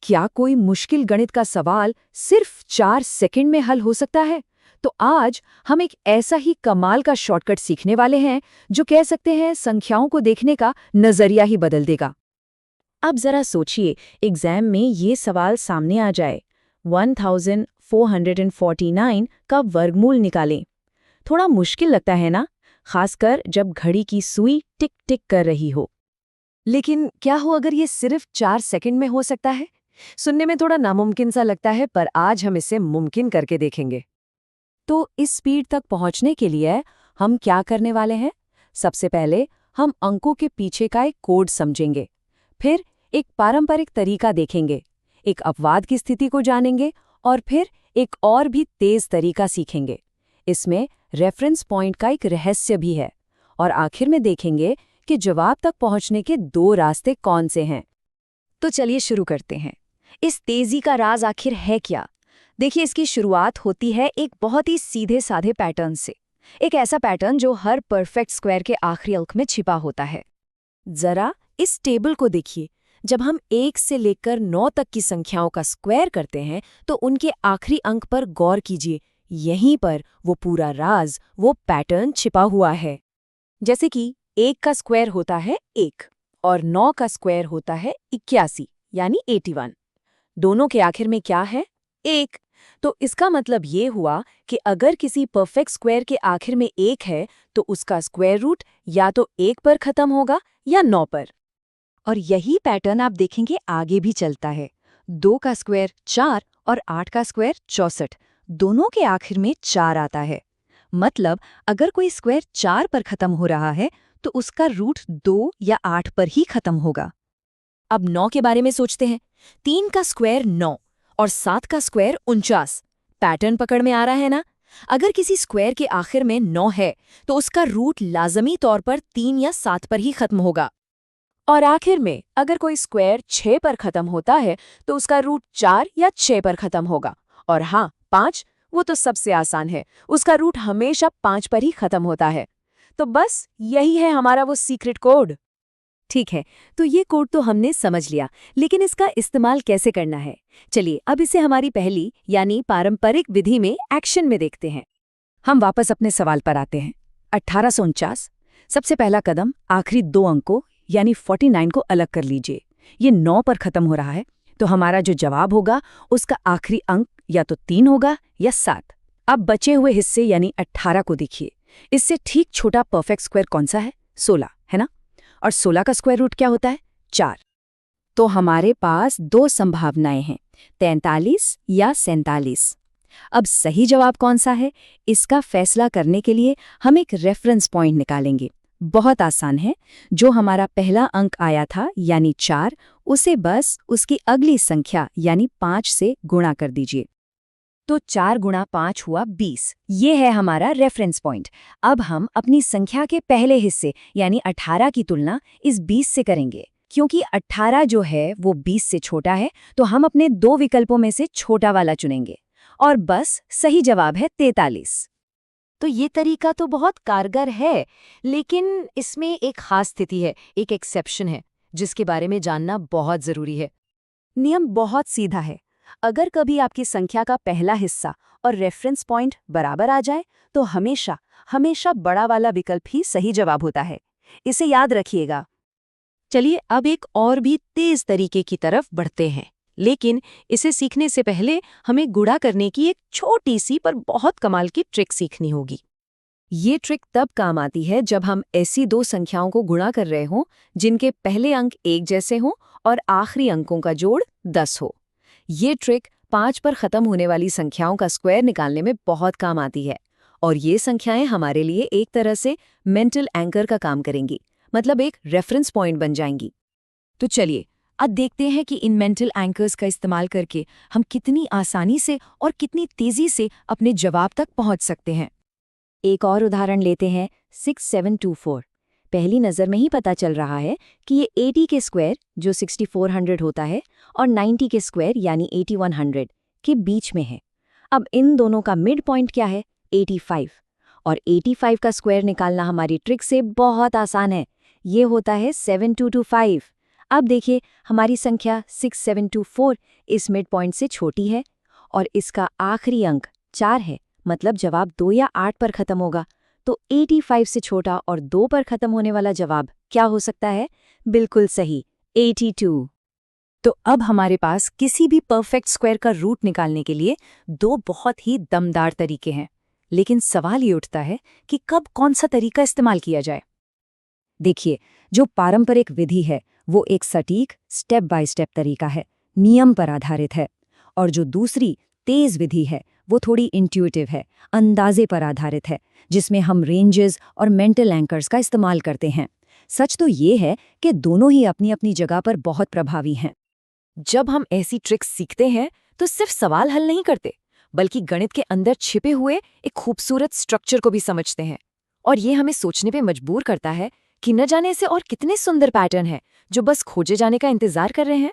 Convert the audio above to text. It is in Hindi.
क्या कोई मुश्किल गणित का सवाल सिर्फ 4 सेकंड में हल हो सकता है? तो आज हम एक ऐसा ही कमाल का शॉर्टकट सीखने वाले हैं जो कह सकते हैं संख्याओं को देखने का नजरिया ही बदल देगा। अब जरा सोचिए, एग्जाम में ये सवाल सामने आ जाए, 1449 का वर्गमूल निकालें। थोड़ा मुश्किल लगता है ना, खासकर जब घड़ी की सुई टिक टिक कर रही हो। लेकिन क्या हो अगर ये सिर्फ 4 सेकंड में हो सकता है? सुनने में थोड़ा नामुमकिन सा लगता है, पर आज हम इसे मुमकिन करके देखेंगे। तो इस स्पीड तक पहुंचने के लिए हम क्या करने वाले हैं? सबसे पहले हम अंकों के पीछे का एक कोड समझेंगे, फिर एक पारंपरिक तरीका देखेंगे, एक अपवाद की स्थिति को जानेंगे और फिर एक और भी तेज तरीका सीखेंगे। इसमें रेफरेंस पॉइंट का एक रहस्य भी है और आखिर में देखेंगे कि जवाब तक पहुंचने के 2 रास्ते कौन से हैं। तो चलिए शुरू करते हैं। इस तेजी का राज आखिर है क्या? देखिए, इसकी शुरुआत होती है एक बहुत ही सीधे साधे पैटर्न से। एक ऐसा पैटर्न जो हर परफेक्ट स्क्वायर के आखिरी अंक में छिपा होता है। जरा इस टेबल को देखिए। जब हम 1 से लेकर 9 तक की संख्याओं का स्क्वायर करते हैं तो उनके आखिरी अंक पर गौर कीजिए। यहीं पर वो पूरा राज, वो पैटर्न छिपा हुआ है। जैसे कि 1 का स्क्वायर होता है 1 और 9 का स्क्वायर होता है 81 यानी 81। दोनों के आखिर में क्या है? 1। तो इसका मतलब ये हुआ कि अगर किसी परफेक्ट स्क्वायर के आखिर में 1 है तो उसका स्क्वायर रूट या तो 1 पर खत्म होगा या 9 पर। और यही पैटर्न आप देखेंगे आगे भी चलता है। 2 का स्क्वायर 4 और 8 का स्क्वायर 64, दोनों के आखिर में 4 आता है। मतलब अगर कोई स्क्वायर 4 पर खत्म हो रहा है तो उसका रूट 2 या 8 पर ही खत्म होगा। अब 9 के बारे में सोचते हैं। 3 का स्क्वायर 9 और 7 का स्क्वायर 49। पैटर्न पकड़ में आ रहा है ना? अगर किसी स्क्वायर के आखिर में 9 है तो उसका रूट लाजमी तौर पर 3 या 7 पर ही खत्म होगा। और आखिर में अगर कोई स्क्वायर 6 पर खत्म होता है तो उसका रूट 4 या 6 पर खत्म होगा। और हाँ, 5, वो तो सबसे आसान है, उसका रूट हमेशा 5 पर ही खत्म होता है। तो बस यही है हमारा वो सीक्रेट कोड। ठीक है, तो ये कोड तो हमने समझ लिया, लेकिन इसका इस्तेमाल कैसे करना है? चलिए अब इसे हमारी पहली यानी पारंपरिक विधि में एक्शन में देखते हैं। हम वापस अपने सवाल पर आते हैं। 1849। सबसे पहला कदम, आखिरी 2 अंकों यानी 49 को अलग कर लीजिए। ये 9 पर खत्म हो रहा है, तो हमारा जो जवाब होगा उसका आखिरी अंक या तो 3 होगा या 7। अब बचे हुए हिस्से यानी 18 को देखिए। इससे ठीक छोटा परफेक्ट स्क्वायर कौन सा है? 16, है ना? और 16 का स्क्वायर रूट क्या होता है? 4। तो हमारे पास 2 संभावनाएं हैं, 43 या 47। अब सही जवाब कौन सा है, इसका फैसला करने के लिए हम एक रेफरेंस पॉइंट निकालेंगे। बहुत आसान है। जो हमारा पहला अंक आया था यानी 4, उसे बस उसकी अगली संख्या यानी 5 से गुणा कर दीजिए। तो 4 गुणा 5 हुआ 20। ये है हमारा रेफरेंस पॉइंट। अब हम अपनी संख्या के पहले हिस्से यानी 18 की तुलना इस 20 से करेंगे। क्योंकि 18 जो है वो 20 से छोटा है, तो हम अपने 2 विकल्पों में से छोटा वाला चुनेंगे। और बस सही जवाब है 43। तो ये तरीका तो बहुत कारगर है, लेकिन इसमें एक खास स्थिति है, एक एक्सेप्शन है, जिसके बारे में जानना बहुत जरूरी है। नियम बहुत सीधा है। अगर कभी आपकी संख्या का पहला हिस्सा और रेफरेंस पॉइंट बराबर आ जाए तो हमेशा हमेशा बड़ा वाला विकल्प ही सही जवाब होता है। इसे याद रखिएगा। चलिए अब एक और भी तेज तरीके की तरफ बढ़ते हैं, लेकिन इसे सीखने से पहले हमें गुणा करने की एक छोटी सी पर बहुत कमाल की ट्रिक सीखनी होगी। ये ट्रिक तब काम आती है जब हम ऐसी 2 संख्याओं को गुणा कर रहे हों जिनके पहले अंक एक जैसे हों और आखिरी अंकों का जोड़ 10 हो। ये ट्रिक 5 पर खत्म होने वाली संख्याओं का स्क्वायर निकालने में बहुत काम आती है, और ये संख्याएं हमारे लिए एक तरह से मेंटल एंकर का काम करेंगी, मतलब एक रेफरेंस पॉइंट बन जाएंगी। तो चलिए अब देखते हैं कि इन मेंटल एंकर्स का इस्तेमाल करके हम कितनी आसानी से और कितनी तेजी से अपने जवाब तक पहुंच सकते हैं। एक और उदाहरण लेते हैं, 6724। पहली नज़र में ही पता चल रहा है कि ये 80 के स्क्वायर जो 6400 होता है और 90 के स्क्वायर यानी 8100 के बीच में है। अब इन दोनों का मिड पॉइंट क्या है? 85। और 85 का स्क्वायर निकालना हमारी ट्रिक से बहुत आसान है। ये होता है 7225। अब देखिए, हमारी संख्या 6724 इस मिड पॉइंट से छोटी है और इसका आखिरी अंक 4 है, मतलब जवाब 2 या 8 पर खत्म होगा। तो 85 से छोटा और 2 पर खत्म होने वाला जवाब क्या हो सकता है? बिल्कुल सही, 82। तो अब हमारे पास किसी भी परफेक्ट स्क्वायर का रूट निकालने के लिए दो बहुत ही दमदार तरीके हैं। लेकिन सवाल ये उठता है कि कब कौन सा तरीका इस्तेमाल किया जाए। देखिए, जो पारंपरिक विधि है वो एक सटीक स्टेप बाय स्टेप तरीका है, नियम पर आधारित है। और जो दूसरी तेज विधि है वो थोड़ी इंट्यूटिव है, अंदाजे पर आधारित है, जिसमें हम रेंजेस और मेंटल एंकर्स का इस्तेमाल करते हैं। सच तो ये है कि दोनों ही अपनी अपनी जगह पर बहुत प्रभावी हैं। जब हम ऐसी ट्रिक्स सीखते हैं तो सिर्फ सवाल हल नहीं करते, बल्कि गणित के अंदर छिपे हुए एक खूबसूरत स्ट्रक्चर को भी समझते हैं। और ये हमें सोचने पे मजबूर करता है कि न जाने से और कितने सुंदर पैटर्न हैं जो बस खोजे जाने का इंतजार कर रहे हैं।